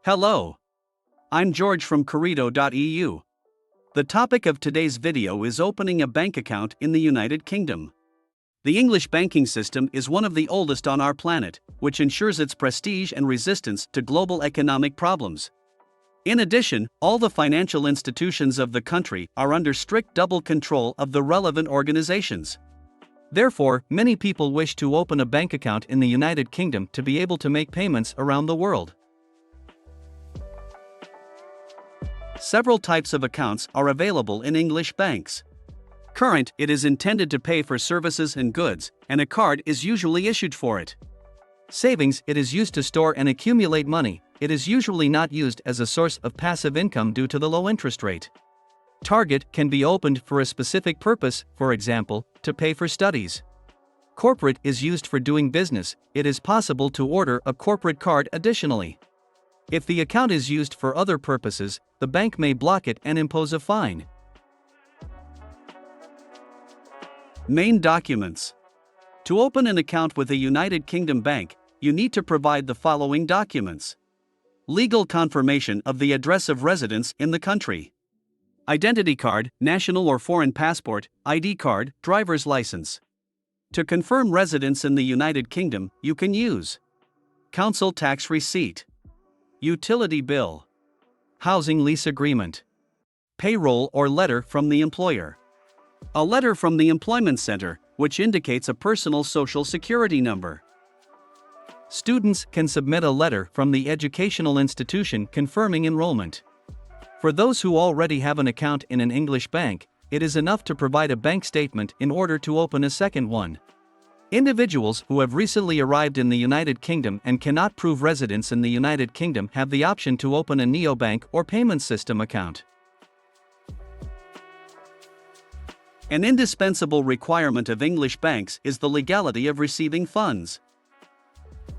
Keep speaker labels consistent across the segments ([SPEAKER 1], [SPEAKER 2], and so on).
[SPEAKER 1] Hello. I'm George from COREDO.eu. The topic of today's video is opening a bank account in the United Kingdom. The English banking system is one of the oldest on our planet, which ensures its prestige and resistance to global economic problems. In addition, all the financial institutions of the country are under strict double control of the relevant organizations. Therefore, many people wish to open a bank account in the United Kingdom to be able to make payments around the world. Several types of accounts are available in English banks. Current, it is intended to pay for services and goods, and a card is usually issued for it. Savings, it is used to store and accumulate money. It is usually not used as a source of passive income due to the low interest rate. Target can be opened for a specific purpose, for example, to pay for studies. Corporate is used for doing business. It is possible to order a corporate card additionally. If the account is used for other purposes, the bank may block it and impose a fine. Main documents. To open an account with a United Kingdom bank, you need to provide the following documents: legal confirmation of the address of residence in the country, identity card, national or foreign passport, ID card, driver's license. To confirm residence in the United Kingdom, you can use council tax receipt, utility bill, housing lease agreement, payroll or letter from the employer, a letter from the employment center, which indicates a personal social security number. Students can submit a letter from the educational institution confirming enrollment. For those who already have an account in an English bank, it is enough to provide a bank statement in order to open a second one. Individuals who have recently arrived in the United Kingdom and cannot prove residence in the United Kingdom have the option to open a neobank or payment system account. An indispensable requirement of English banks is the legality of receiving funds.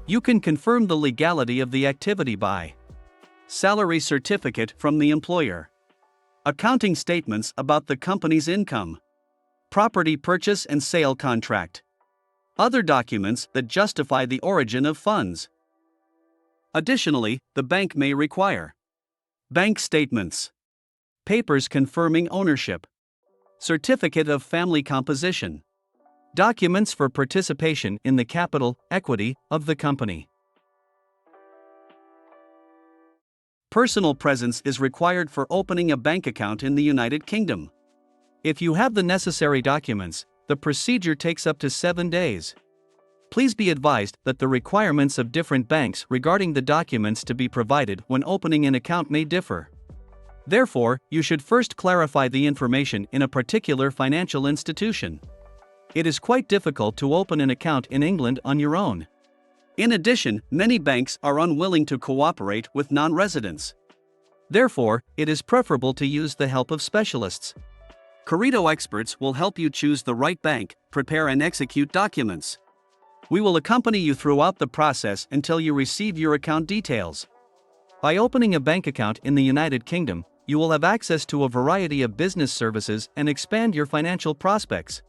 [SPEAKER 1] You can confirm the legality of the activity by salary certificate from the employer, accounting statements about the company's income, property purchase and sale contract, other documents that justify the origin of funds. Additionally, the bank may require bank statements, papers confirming ownership, certificate of family composition, documents for participation in the capital, equity, of the company. Personal presence is required for opening a bank account in the United Kingdom. If you have the necessary documents, the procedure takes up to 7 days. Please be advised that the requirements of different banks regarding the documents to be provided when opening an account may differ. Therefore, you should first clarify the information in a particular financial institution. It is quite difficult to open an account in England on your own. In addition, many banks are unwilling to cooperate with non-residents. Therefore, it is preferable to use the help of specialists. COREDO experts will help you choose the right bank, prepare and execute documents. We will accompany you throughout the process until you receive your account details. By opening a bank account in the United Kingdom, you will have access to a variety of business services and expand your financial prospects.